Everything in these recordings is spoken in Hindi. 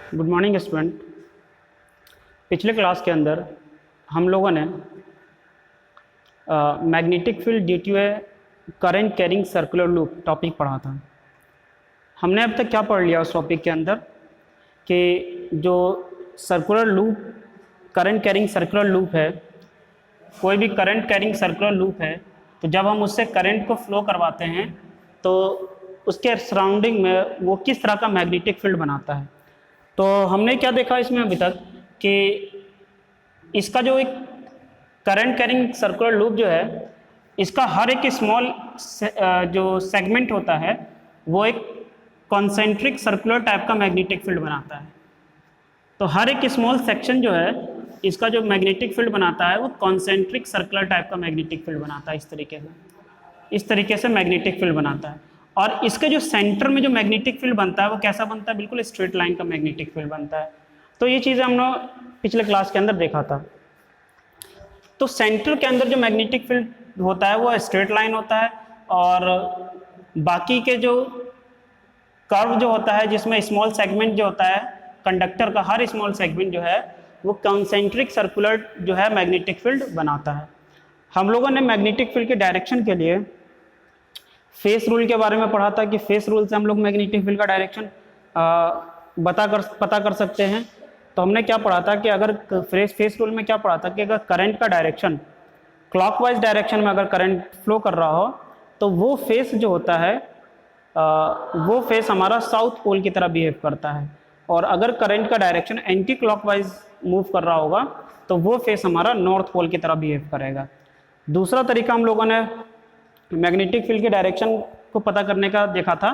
Good morning student. पिछले क्लास के अंदर हम लोगों ने magnetic field due to a current carrying circular loop topic पढ़ा था। हमने अब तक क्या पढ़ लिया उस टॉपिक के अंदर कि जो circular loop current carrying circular loop है, कोई भी करंट कैरिंग सर्कुलर लूप है तो जब हम उससे करंट को फ्लो करवाते हैं तो उसके सराउंडिंग में वो किस तरह का मैग्नेटिक फील्ड बनाता है। तो हमने क्या देखा इसमें अभी तक कि इसका जो एक करंट कैरिंग सर्कुलर लूप जो है, इसका हर एक स्मॉल जो सेगमेंट होता है वो एक कॉन्सेंट्रिक सर्कुलर टाइप का मैग्नेटिक फील्ड बनाता है। तो हर एक स्मॉल सेक्शन जो है इसका जो मैग्नेटिक फील्ड बनाता है वो कॉन्सेंट्रिक सर्कुलर टाइप का मैग्नेटिक फील्ड बनाता है। इस तरीके से मैग्नेटिक फील्ड बनाता है। और इसके जो सेंटर में जो मैग्नेटिक फील्ड बनता है वो कैसा बनता है, बिल्कुल स्ट्रेट लाइन का मैग्नेटिक फील्ड बनता है। तो ये चीज़ें हमने पिछले क्लास के अंदर देखा था। तो सेंटर के अंदर जो मैग्नेटिक फील्ड होता है वो स्ट्रेट लाइन होता है, और बाकी के जो कर्व जो होता है जिसमें स्मॉल सेगमेंट जो होता है कंडक्टर का, हर स्मॉल सेगमेंट जो है वो कॉन्सेंट्रिक सर्कुलर जो है मैग्नेटिक फील्ड बनाता है। हम लोगों ने मैग्नेटिक फील्ड के डायरेक्शन के लिए फेस रूल के बारे में पढ़ा था कि फेस रूल से हम लोग मैग्नेटिक फील्ड का डायरेक्शन पता कर सकते हैं। तो हमने क्या पढ़ा था कि अगर फेस रूल में क्या पढ़ा था कि अगर करंट का डायरेक्शन क्लॉकवाइज डायरेक्शन में अगर करंट फ्लो कर रहा हो तो वो फेस जो होता है वो फेस हमारा साउथ पोल की तरह बिहेव करता है, और अगर करंट का डायरेक्शन एंटी क्लॉकवाइज मूव कर रहा होगा तो वो फेस हमारा नॉर्थ पोल की तरह बिहेव करेगा। दूसरा तरीका हम लोगों ने मैग्नेटिक फील्ड के डायरेक्शन को पता करने का देखा था,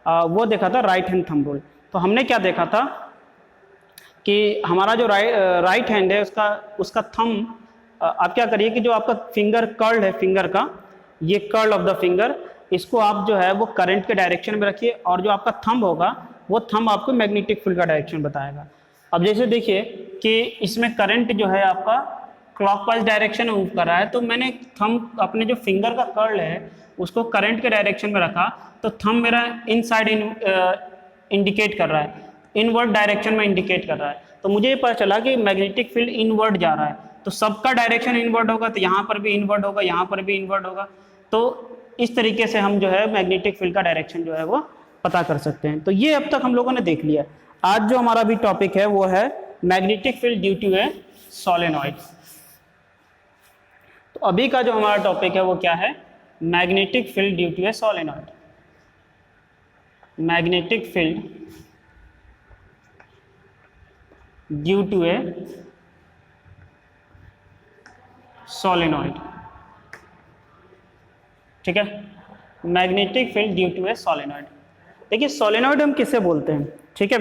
वो देखा था राइट हैंड थंब रूल। तो हमने क्या देखा था कि हमारा जो राइट हैंड है उसका थंब, आप क्या करिए कि जो आपका फिंगर कर्ल है फिंगर का, ये कर्ल ऑफ द फिंगर, इसको आप जो है वो करंट के डायरेक्शन में रखिए, और जो आपका थंब होगा वो थंब आपको मैग्नेटिक फील्ड का डायरेक्शन बताएगा। अब जैसे देखिए कि इसमें करंट जो है आपका क्लॉकवाइज डायरेक्शन में मूव कर रहा है, तो मैंने थंब अपने जो फिंगर का कर्ल है उसको करंट के डायरेक्शन में रखा, तो थंब मेरा इनसाइड इंडिकेट कर रहा है, इनवर्ड डायरेक्शन में इंडिकेट कर रहा है। तो मुझे ये पता चला कि मैग्नेटिक फील्ड इनवर्ड जा रहा है, तो सबका डायरेक्शन इनवर्ड होगा, तो यहाँ पर भी इनवर्ड होगा, यहाँ पर भी इनवर्ड होगा। तो इस तरीके से हम जो है मैग्नेटिक फील्ड का डायरेक्शन जो है वो पता कर सकते हैं। तो ये अब तक हम लोगों ने देख लिया। आज जो हमारा भी टॉपिक है वो है magnetic field due to a solenoid. तो अभी का जो हमारा टॉपिक है वो क्या है, magnetic field due to a solenoid. Magnetic field due to a solenoid, ठीक है। Magnetic field due to a solenoid. देखिए सोलेनॉइड हम किसे बोलते हैं, ठीक है।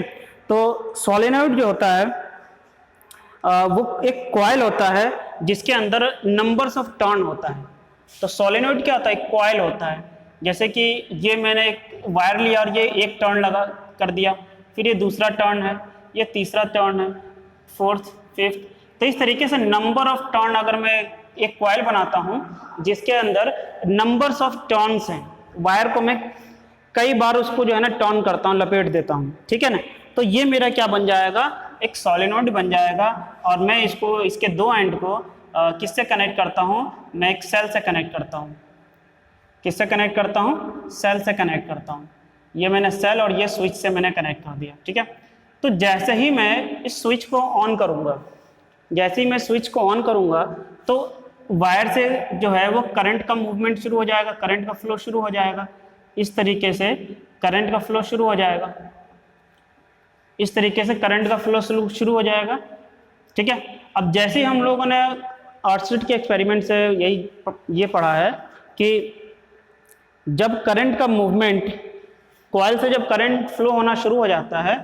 तो सोलेनॉइड जो होता है वो एक कॉइल होता है जिसके अंदर नंबर्स ऑफ टर्न होता है। तो सोलेनॉइड क्या होता है, एक कॉइल होता है। जैसे कि ये मैंने एक वायर लिया और ये एक टर्न लगा कर दिया, फिर ये दूसरा टर्न है, ये तीसरा टर्न है, फोर्थ, फिफ्थ। तो इस तरीके से नंबर ऑफ टर्न अगर मैं एक कॉइल बनाता हूँ जिसके अंदर नंबर्स ऑफ टर्न्स हैं, वायर को मैं कई बार उसको जो है ना टर्न करता हूँ, लपेट देता हूँ, ठीक है ना। तो ये मेरा क्या बन जाएगा, एक सोलेनॉइड बन जाएगा। और मैं इसको इसके दो एंड को किससे कनेक्ट करता हूँ, मैं एक सेल से कनेक्ट करता हूँ। किससे कनेक्ट करता हूँ, सेल से कनेक्ट करता हूँ। ये मैंने सेल और ये स्विच से मैंने कनेक्ट कर दिया, ठीक है। तो जैसे ही मैं इस स्विच को ऑन करूँगा, जैसे ही मैं स्विच को ऑन करूँगा तो वायर से जो है वो करंट का मूवमेंट शुरू हो जाएगा, करंट का फ्लो शुरू हो जाएगा। इस तरीके से करंट का फ्लो शुरू हो जाएगा, इस तरीके से करंट का फ्लो शुरू हो जाएगा, ठीक है। अब जैसे ही हम लोगों ने अर्स्टड के एक्सपेरिमेंट से ये पढ़ा है कि जब करंट का मूवमेंट, कॉइल से जब करंट फ्लो होना शुरू हो जाता है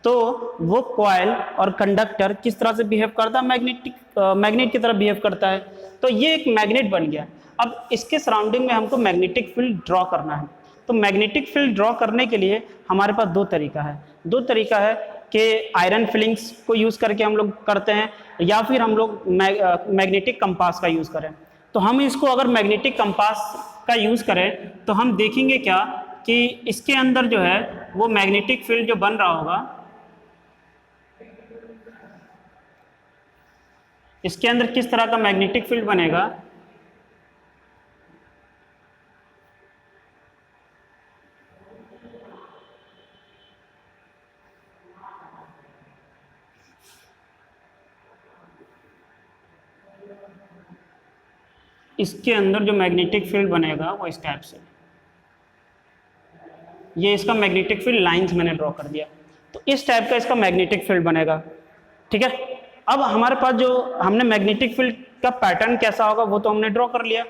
तो वो कॉइल और कंडक्टर किस तरह से बिहेव करता है, मैग्नेट की तरह बिहेव करता है। तो ये एक मैग्नेट बन गया। अब इसके सराउंडिंग में हमको मैग्नेटिक फील्ड ड्रॉ करना है। तो मैग्नेटिक फील्ड ड्रॉ करने के लिए हमारे पास दो तरीका है कि आयरन फिलिंग्स को यूज़ करके हम लोग करते हैं, या फिर हम लोग मैग्नेटिक कंपास का यूज़ करें। तो हम इसको अगर मैग्नेटिक कंपास का यूज़ करें तो हम देखेंगे क्या कि इसके अंदर जो है वो मैग्नेटिक फील्ड जो बन रहा होगा इसके अंदर किस तरह का मैग्नेटिक फील्ड बनेगा, इसके अंदर जो मैग्नेटिक फील्ड बनेगा वो इस टाइप से, ये इसका मैग्नेटिक फील्ड लाइंस मैंने ड्रॉ कर दिया, तो इस टाइप का इसका मैग्नेटिक फील्ड बनेगा। ठीक है, अब हमारे पास जो हमने मैग्नेटिक फील्ड का पैटर्न कैसा होगा वो तो हमने ड्रॉ कर लिया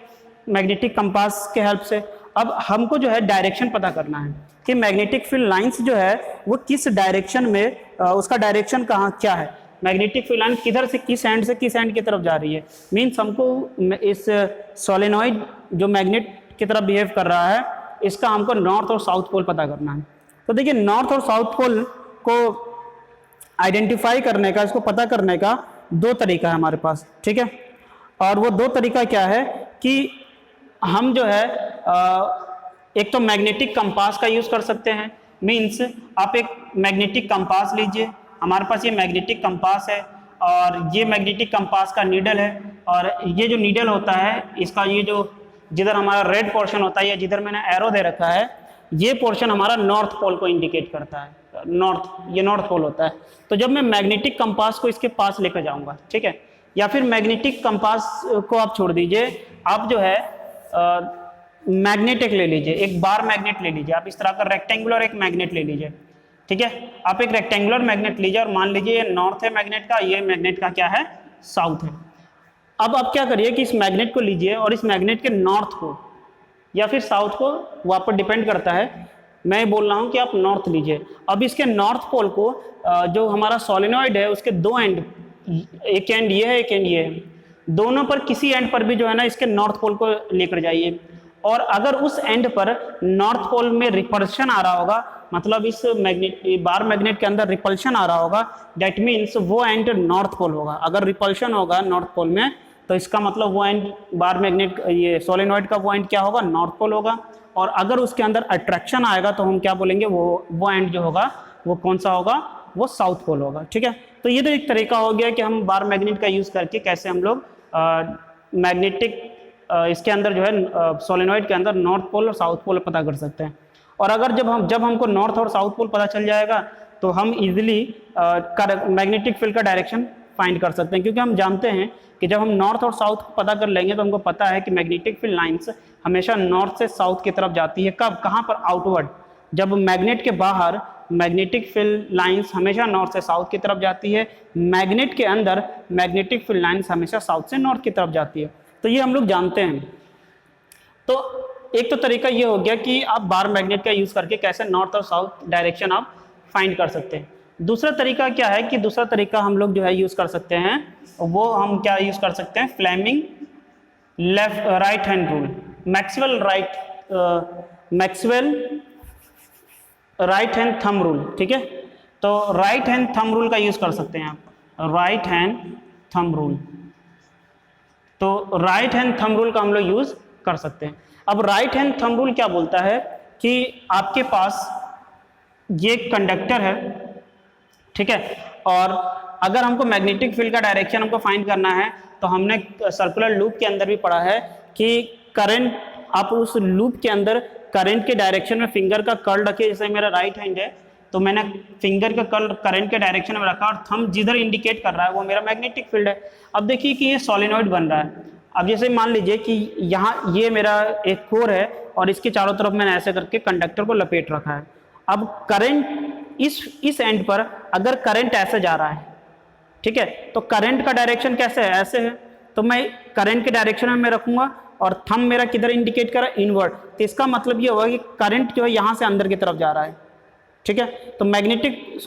मैग्नेटिक कंपास के हेल्प से। अब हमको जो है डायरेक्शन पता करना है कि मैग्नेटिक फील्ड लाइंस जो है वो किस डायरेक्शन में, उसका डायरेक्शन कहाँ क्या है, मैग्नेटिक फील्ड लाइन किधर से किस एंड की तरफ जा रही है। मीन्स हमको इस सोलेनॉइड जो मैग्नेट की तरफ बिहेव कर रहा है इसका हमको नॉर्थ और साउथ पोल पता करना है। तो देखिए नॉर्थ और साउथ पोल को आइडेंटिफाई करने का, इसको पता करने का दो तरीका है हमारे पास। ठीक है, और वो दो तरीका क्या है कि हम जो है एक तो मैग्नेटिक कंपास का यूज़ कर सकते हैं। मीन्स आप एक मैग्नेटिक कंपास लीजिए, हमारे पास ये मैग्नेटिक कंपास है और ये मैग्नेटिक कंपास का नीडल है, और ये जो नीडल होता है इसका ये जो जिधर हमारा रेड पोर्शन होता है या जिधर मैंने एरो दे रखा है ये पोर्शन हमारा नॉर्थ पोल को इंडिकेट करता है, ये नॉर्थ पोल होता है। तो जब मैं मैग्नेटिक कंपास को इसके पास लेकर जाऊंगा, ठीक है, या फिर मैग्नेटिक कंपास को आप छोड़ दीजिए, आप जो है मैग्नेटिक ले लीजिए, एक बार मैग्नेट ले लीजिए, आप इस तरह का रेक्टेंगुलर एक मैग्नेट ले लीजिए। ठीक है, आप एक रेक्टेंगुलर मैग्नेट लीजिए और मान लीजिए ये नॉर्थ है मैग्नेट का, ये मैग्नेट का क्या है, साउथ है। अब आप क्या करिए कि इस मैग्नेट को लीजिए और इस मैग्नेट के नॉर्थ को या फिर साउथ को, वो आप पर डिपेंड करता है, मैं बोल रहा हूँ कि आप नॉर्थ लीजिए। अब इसके नॉर्थ पोल को जो हमारा सोलेनॉइड है उसके दो एंड, एक एंड ये है एक एंड ये है, दोनों पर किसी एंड पर भी जो है ना इसके नॉर्थ पोल को लेकर जाइए, और अगर उस एंड पर नॉर्थ पोल में रिपल्शन आ रहा होगा, मतलब इस बार मैग्नेट के अंदर रिपल्शन आ रहा होगा, दैट मीन्स वो एंड नॉर्थ पोल होगा। अगर रिपल्शन होगा नॉर्थ पोल में तो इसका मतलब वो एंड बार मैग्नेट, ये सोलेनॉइड का वो एंड क्या होगा, नॉर्थ पोल होगा। और अगर उसके अंदर अट्रैक्शन आएगा तो हम क्या बोलेंगे, वो एंड जो होगा वो कौन सा होगा, वो साउथ पोल होगा। ठीक है, तो ये तो एक तरीका हो गया कि हम बार मैग्नेट का यूज़ करके कैसे हम लोग मैग्नेटिक इसके अंदर जो है सोलेनॉइड के अंदर नॉर्थ पोल और साउथ पोल पता कर सकते हैं। और अगर जब हमको नॉर्थ और साउथ पोल पता चल जाएगा तो हम इजीली मैग्नेटिक फील्ड का डायरेक्शन फाइंड कर सकते हैं, क्योंकि हम जानते हैं कि जब हम नॉर्थ और साउथ को पता कर लेंगे तो हमको पता है कि मैग्नेटिक फील्ड लाइंस हमेशा नॉर्थ से साउथ की तरफ जाती है। कब, कहाँ पर, आउटवर्ड। जब मैग्नेट के बाहर मैग्नेटिक फील्ड लाइंस हमेशा नॉर्थ से साउथ की तरफ जाती है, मैग्नेट के अंदर मैग्नेटिक फील्ड लाइंस हमेशा साउथ से नॉर्थ की तरफ जाती है। तो ये हम लोग जानते हैं। तो एक तो तरीका ये हो गया कि आप बार मैग्नेट का यूज़ करके कैसे नॉर्थ और साउथ डायरेक्शन आप फाइंड कर सकते हैं। दूसरा तरीका क्या है कि दूसरा तरीका हम लोग जो है यूज़ कर सकते हैं, वो हम क्या यूज़ कर सकते हैं, Fleming right hand rule, Maxwell right hand thumb rule. ठीक है, तो राइट हैंड थंब रूल का यूज़ कर सकते हैं आप, राइट हैंड थंब रूल। तो राइट हैंड थंब रूल का हम लोग यूज़ कर सकते हैं। अब राइट हैंड थंब रूल क्या बोलता है कि आपके पास ये कंडक्टर है, ठीक है, और अगर हमको मैग्नेटिक फील्ड का डायरेक्शन हमको फाइंड करना है तो हमने सर्कुलर लूप के अंदर भी पढ़ा है कि करंट, आप उस लूप के अंदर करंट के डायरेक्शन में फिंगर का कर्ल रखिए। जैसे मेरा राइट हैंड है तो मैंने फिंगर का कर्ल करंट के डायरेक्शन में रखा और थंब जिधर इंडिकेट कर रहा है वो मेरा मैग्नेटिक फील्ड है। अब देखिए कि ये सोलेनॉइड बन रहा है। अब जैसे मान लीजिए कि यहाँ ये मेरा एक कोर है और इसके चारों तरफ मैंने ऐसे करके कंडक्टर को लपेट रखा है। अब करंट इस एंड पर अगर करंट ऐसे जा रहा है, ठीक है, तो करंट का डायरेक्शन कैसे है, ऐसे है, तो मैं करंट के डायरेक्शन में मैं रखूंगा और थंब मेरा किधर इंडिकेट कर रहा है, इनवर्ड। तो इसका मतलब ये होगा कि करंट जो है यहाँ से अंदर की तरफ जा रहा है। ठीक है, तो मैग्नेटिक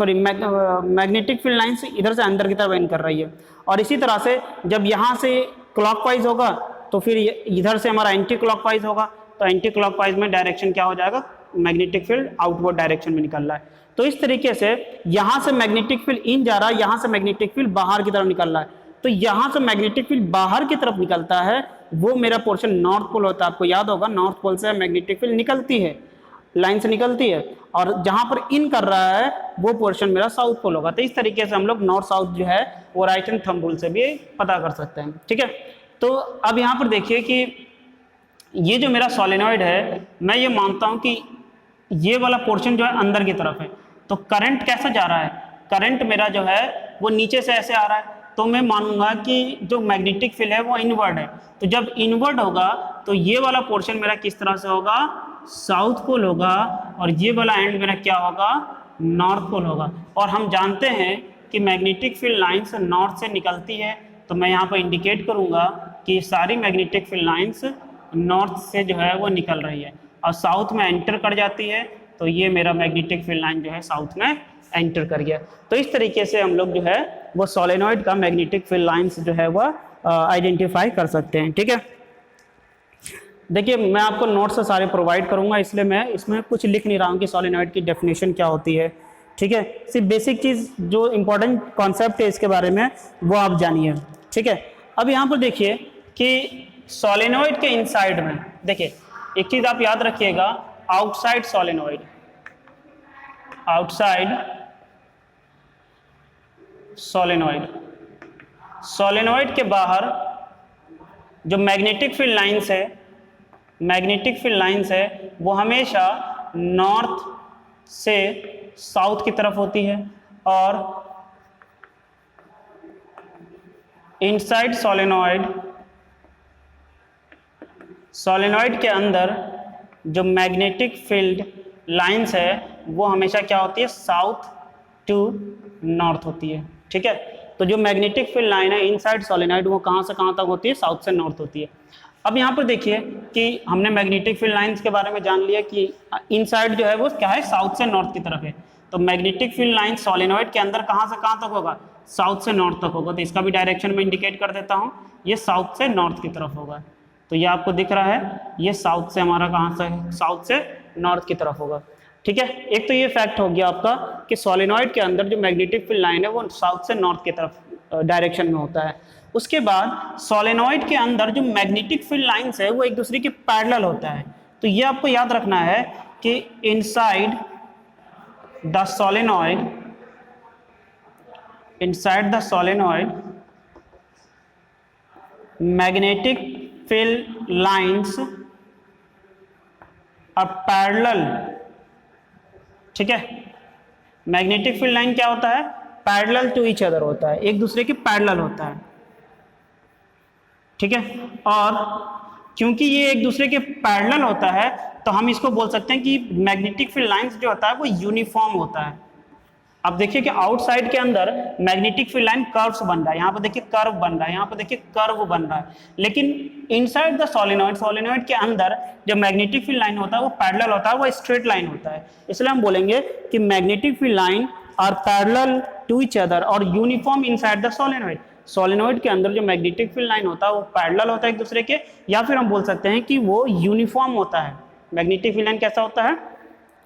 फील्ड लाइन से इधर से अंदर की तरफ एंड कर रही है। और इसी तरह से जब यहाँ से क्लॉकवाइज होगा तो फिर इधर से हमारा एंटी क्लॉकवाइज होगा, तो एंटी क्लॉकवाइज में डायरेक्शन क्या हो जाएगा, मैग्नेटिक फील्ड आउटवर्ड डायरेक्शन में निकल रहा है। तो इस तरीके से यहाँ से मैग्नेटिक फील्ड इन जा रहा है, यहाँ से मैग्नेटिक फील्ड बाहर की तरफ निकल रहा है। तो यहाँ से मैग्नेटिक फील्ड बाहर की तरफ निकलता है, वो मेरा पोर्शन नॉर्थ पोल होता है। आपको याद होगा नॉर्थ पोल से मैग्नेटिक फील्ड निकलती है। लाइन से निकलती है, और जहां पर इन कर रहा है वो पोर्शन मेरा साउथ पोल होगा। तो इस तरीके से हम लोग नॉर्थ साउथ जो है वो राइट हैंड थंब रूल से भी पता कर सकते हैं, ठीक है। तो अब यहाँ पर देखिए कि ये जो मेरा सोलेनॉइड है, मैं ये मानता हूँ कि ये वाला पोर्शन जो है अंदर की तरफ है, तो करंट कैसा जा रहा है, करंट मेरा जो है वो नीचे से ऐसे आ रहा है, तो मैं मानूंगा कि जो मैग्नेटिक फील्ड है वो इनवर्ड है। तो जब इनवर्ड होगा तो ये वाला पोर्शन मेरा किस तरह से होगा, साउथ पोल होगा, और ये वाला एंड मेरा क्या होगा, नॉर्थ पोल होगा। और हम जानते हैं कि मैग्नेटिक फील्ड लाइन्स नॉर्थ से निकलती है, तो मैं यहाँ पर इंडिकेट करूँगा कि सारी मैग्नेटिक फील्ड लाइन्स नॉर्थ से जो है वो निकल रही है और साउथ में एंटर कर जाती है, तो ये मेरा मैग्नेटिक फील्ड लाइन जो है साउथ में एंटर कर गया। तो इस तरीके से हम लोग जो है वो सोलेनॉइड का मैग्नेटिक फील्ड लाइंस जो है वह आइडेंटिफाई कर सकते हैं, ठीक है। देखिए मैं आपको नोट्स से सारे प्रोवाइड करूंगा, इसलिए मैं इसमें कुछ लिख नहीं रहा हूँ कि सोलेनॉइड की डेफिनेशन क्या होती है, ठीक है। सिर्फ बेसिक चीज़ जो इंपॉर्टेंट कॉन्सेप्ट है इसके बारे में वो आप जानिए, ठीक है। अब यहाँ पर देखिए कि सोलेनॉइड के इनसाइड में देखिए एक चीज़ आप याद रखिएगा, outside solenoid, outside solenoid, solenoid के बाहर जो मैग्नेटिक फील्ड लाइंस है, मैग्नेटिक फील्ड लाइंस है वो हमेशा नॉर्थ से साउथ की तरफ होती है, और इनसाइड सोलेनॉइड, सोलेनॉइड के अंदर जो मैग्नेटिक फील्ड लाइंस है वो हमेशा क्या होती है, साउथ टू नॉर्थ होती है, ठीक है। तो जो मैग्नेटिक फील्ड लाइन है इनसाइड सोलेनॉइड वो कहाँ से कहाँ तक होती है, साउथ से नॉर्थ होती है। अब यहाँ पर देखिए कि हमने मैग्नेटिक फील्ड लाइंस के बारे में जान लिया कि इनसाइड जो है वो क्या है, साउथ से नॉर्थ की तरफ है। तो मैग्नेटिक फील्ड लाइन सोलेनॉइड के अंदर कहाँ से कहाँ तक होगा, साउथ से नॉर्थ तक होगा। तो इसका भी डायरेक्शन में इंडिकेट कर देता हूँ, ये साउथ से नॉर्थ की तरफ होगा। तो ये आपको दिख रहा है, ये साउथ से हमारा कहाँ से है, साउथ से नॉर्थ की तरफ होगा, ठीक है। एक तो ये फैक्ट हो गया आपका कि सोलेनॉइड के अंदर जो मैग्नेटिक फील्ड लाइन है वो साउथ से नॉर्थ की तरफ डायरेक्शन में होता है। उसके बाद सोलेनॉइड के अंदर जो मैग्नेटिक फील्ड लाइंस है वो एक दूसरे के पैरेलल होता है। तो ये आपको याद रखना है कि inside the solenoid, inside the solenoid magnetic field lines are parallel, ठीक है। मैग्नेटिक फील्ड लाइन क्या होता है, पैरेलल टू ईच अदर होता है, एक दूसरे के पैरेलल होता है, ठीक है। और क्योंकि ये एक दूसरे के पैरेलल होता है तो हम इसको बोल सकते हैं कि मैग्नेटिक फील्ड लाइंस जो होता है वो यूनिफॉर्म होता है। अब देखिए कि आउटसाइड के अंदर मैग्नेटिक फील्ड लाइन कर्व्स बन रहा है, यहाँ पर देखिए कर्व बन रहा है, यहाँ पर देखिए कर्व बन रहा है, लेकिन इनसाइड द सोलेनॉइड, सोलेनॉइड के अंदर जो मैग्नेटिक फील्ड लाइन होता है वो पैरेलल होता है, वो स्ट्रेट लाइन होता है। इसलिए हम बोलेंगे कि magnetic field line are parallel to each other और uniform inside the solenoid. Solenoid के अंदर जो मैग्नेटिक फील्ड लाइन होता है वो पैरेलल होता है एक दूसरे के, या फिर हम बोल सकते हैं कि वो यूनिफॉर्म होता है। मैग्नेटिक फील्ड लाइन कैसा होता है,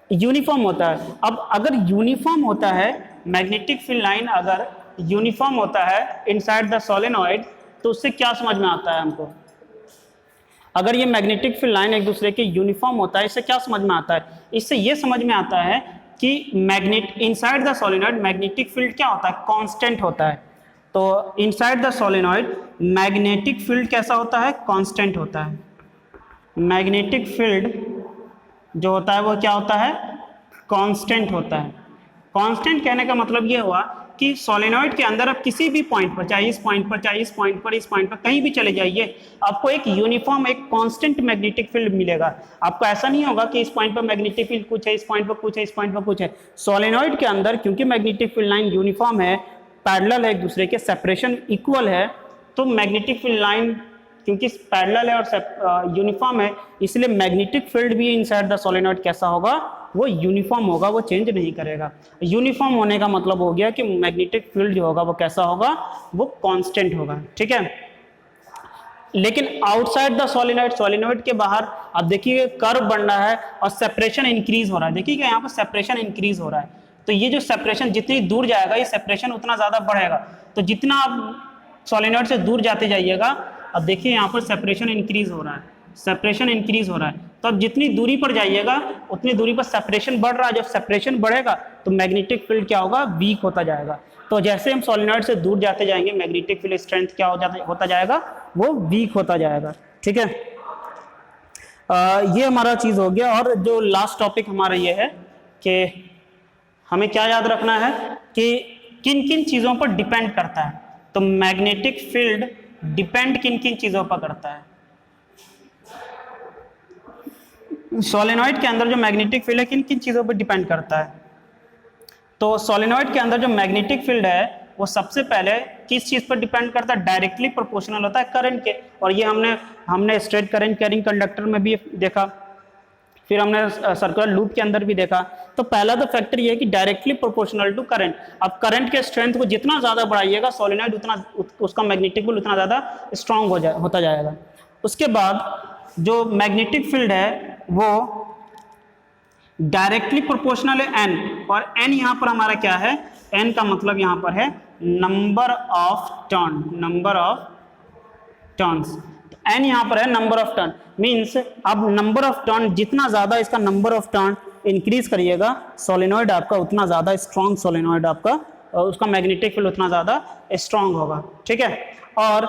यूनिफॉर्म होता है। अब अगर यूनिफॉर्म होता है मैग्नेटिक फील्ड लाइन, अगर यूनिफॉर्म होता है इनसाइड द सोलेनॉइड, तो उससे क्या समझ में आता है हमको, अगर ये मैग्नेटिक फील्ड लाइन एक दूसरे के यूनिफॉर्म होता है, इससे क्या समझ में आता है, इससे ये समझ में आता है कि magnet inside the solenoid magnetic field क्या होता है, कांस्टेंट होता है। तो inside the solenoid magnetic field कैसा होता है, कांस्टेंट होता है। मैग्नेटिक फील्ड जो होता है वो क्या होता है, कांस्टेंट होता है। कांस्टेंट कहने का मतलब ये हुआ कि सोलेनॉइड के अंदर आप किसी भी पॉइंट पर, चाहे इस पॉइंट पर, चाहे इस पॉइंट पर, इस पॉइंट पर, कहीं भी चले जाइए, आपको एक यूनिफॉर्म, एक कांस्टेंट मैग्नेटिक फील्ड मिलेगा। आपको ऐसा नहीं होगा कि इस पॉइंट पर मैग्नेटिक फील्ड कुछ है, इस पॉइंट पर कुछ है, इस पॉइंट पर कुछ है। सोलेनॉइड के अंदर क्योंकि मैग्नेटिक फील्ड लाइन यूनिफॉर्म है, पैरेलल है एक दूसरे के, सेपरेशन इक्वल है, तो मैग्नेटिक फील्ड लाइन क्योंकि पैरेलल है और यूनिफॉर्म है, इसलिए मैग्नेटिक फील्ड भी इनसाइड द सोलेनॉइड कैसा होगा, वो यूनिफॉर्म होगा, वो चेंज नहीं करेगा। यूनिफॉर्म होने का मतलब हो गया कि मैग्नेटिक फील्ड जो होगा वो कैसा होगा, वो कांस्टेंट होगा, ठीक है। लेकिन आउटसाइड द सोलेनॉइड, सोलेनॉइड के बाहर अब देखिए कर्व बन रहा है और सेपरेशन इंक्रीज हो रहा है। देखिए यहाँ पर सेपरेशन इंक्रीज हो रहा है, तो ये जो सेपरेशन जितनी दूर जाएगा ये सेपरेशन उतना ज़्यादा बढ़ेगा। तो जितना आप सोलेनॉइड से दूर जाते जाइएगा, अब देखिए यहाँ पर सेपरेशन इंक्रीज हो रहा है, सेपरेशन इंक्रीज हो रहा है। तो अब जितनी दूरी पर जाइएगा उतनी दूरी पर सेपरेशन बढ़ रहा है, जब सेपरेशन बढ़ेगा तो मैग्नेटिक फील्ड क्या होगा, वीक होता जाएगा। तो जैसे हम सोलेनॉइड से दूर जाते जाएंगे मैग्नेटिक फील्ड स्ट्रेंथ क्या होता जाएगा, वो वीक होता जाएगा। ठीक है, ये हमारा चीज हो गया। और जो लास्ट टॉपिक हमारा ये है कि हमें क्या याद रखना है कि किन किन चीजों पर डिपेंड करता है। तो मैग्नेटिक फील्ड डिपेंड किन किन चीजों पर करता है। सोलेनॉइड के अंदर जो मैग्नेटिक फील्ड है किन किन चीजों पर डिपेंड करता है। तो सोलेनॉइड के अंदर जो मैग्नेटिक फील्ड है वो सबसे पहले किस चीज पर डिपेंड करता है, डायरेक्टली प्रोपोर्शनल होता है करंट के। और ये हमने स्ट्रेट करंट कैरिंग कंडक्टर में भी देखा, फिर हमने सर्कुलर लूप के अंदर भी देखा। तो पहला तो फैक्टर ये है कि डायरेक्टली प्रोपोर्शनल टू करंट। अब करंट के स्ट्रेंथ को जितना ज्यादा बढ़ाइएगा सोलेनॉइड उतना उसका मैग्नेटिक फील्ड उतना ज्यादा स्ट्रांग होता जाएगा। उसके बाद जो मैग्नेटिक फील्ड है वो डायरेक्टली प्रोपोर्शनल है एन, और एन यहाँ पर हमारा क्या है, एन का मतलब यहाँ पर है नंबर ऑफ टर्न्स। एन यहाँ पर है नंबर ऑफ टर्न, मीन्स अब नंबर ऑफ टर्न जितना ज्यादा इसका नंबर ऑफ टर्न इंक्रीज करिएगा सोलेनॉइड आपका उतना ज्यादा स्ट्रॉन्ग सोलेनॉइड आपका, उसका मैग्नेटिक फील्ड उतना ज्यादा स्ट्रॉन्ग होगा। ठीक है, और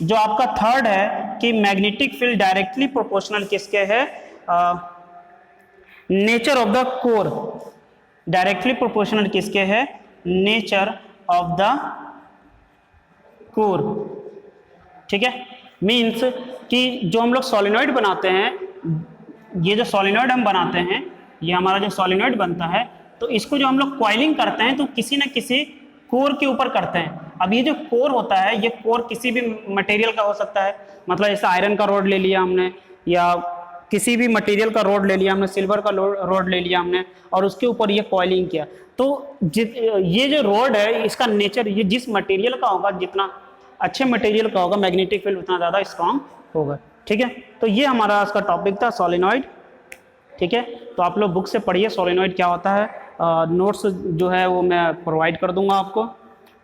जो आपका थर्ड है कि मैग्नेटिक फील्ड डायरेक्टली प्रोपोर्शनल किसके है, nature of the core. Directly proportional किसके है, नेचर ऑफ द कोर। ठीक है, मीन्स कि जो हम लोग सोलेनॉइड बनाते हैं, ये जो सोलेनॉइड हम बनाते हैं, ये हमारा जो सोलेनॉइड बनता है, तो इसको जो हम लोग कॉइलिंग करते हैं तो किसी न किसी कोर के ऊपर करते हैं। अब ये जो कोर होता है, ये कोर किसी भी मटेरियल का हो सकता है, मतलब जैसे आयरन का रोड ले लिया हमने, या किसी भी मटेरियल का रोड ले लिया हमने, सिल्वर का रोड ले लिया हमने, और उसके ऊपर ये कॉइलिंग किया। तो ये जो रोड है इसका नेचर, ये जिस मटेरियल का होगा, जितना अच्छे मटेरियल का होगा मैग्नेटिक फील्ड उतना ज़्यादा स्ट्रांग होगा। ठीक है, तो ये हमारा आज का टॉपिक था सोलेनॉइड। ठीक है, तो आप लोग बुक से पढ़िए सोलेनॉइड क्या होता है। नोट्स जो है वो मैं प्रोवाइड कर दूंगा आपको।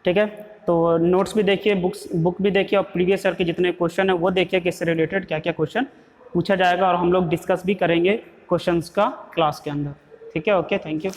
ठीक है, तो नोट्स भी देखिए, बुक भी देखिए, और प्रीवियस ईयर के जितने क्वेश्चन है वो देखिए कि इससे रिलेटेड क्या क्या क्वेश्चन पूछा जाएगा, और हम लोग डिस्कस भी करेंगे क्वेश्चंस का क्लास के अंदर। ठीक है, ओके, थैंक यू।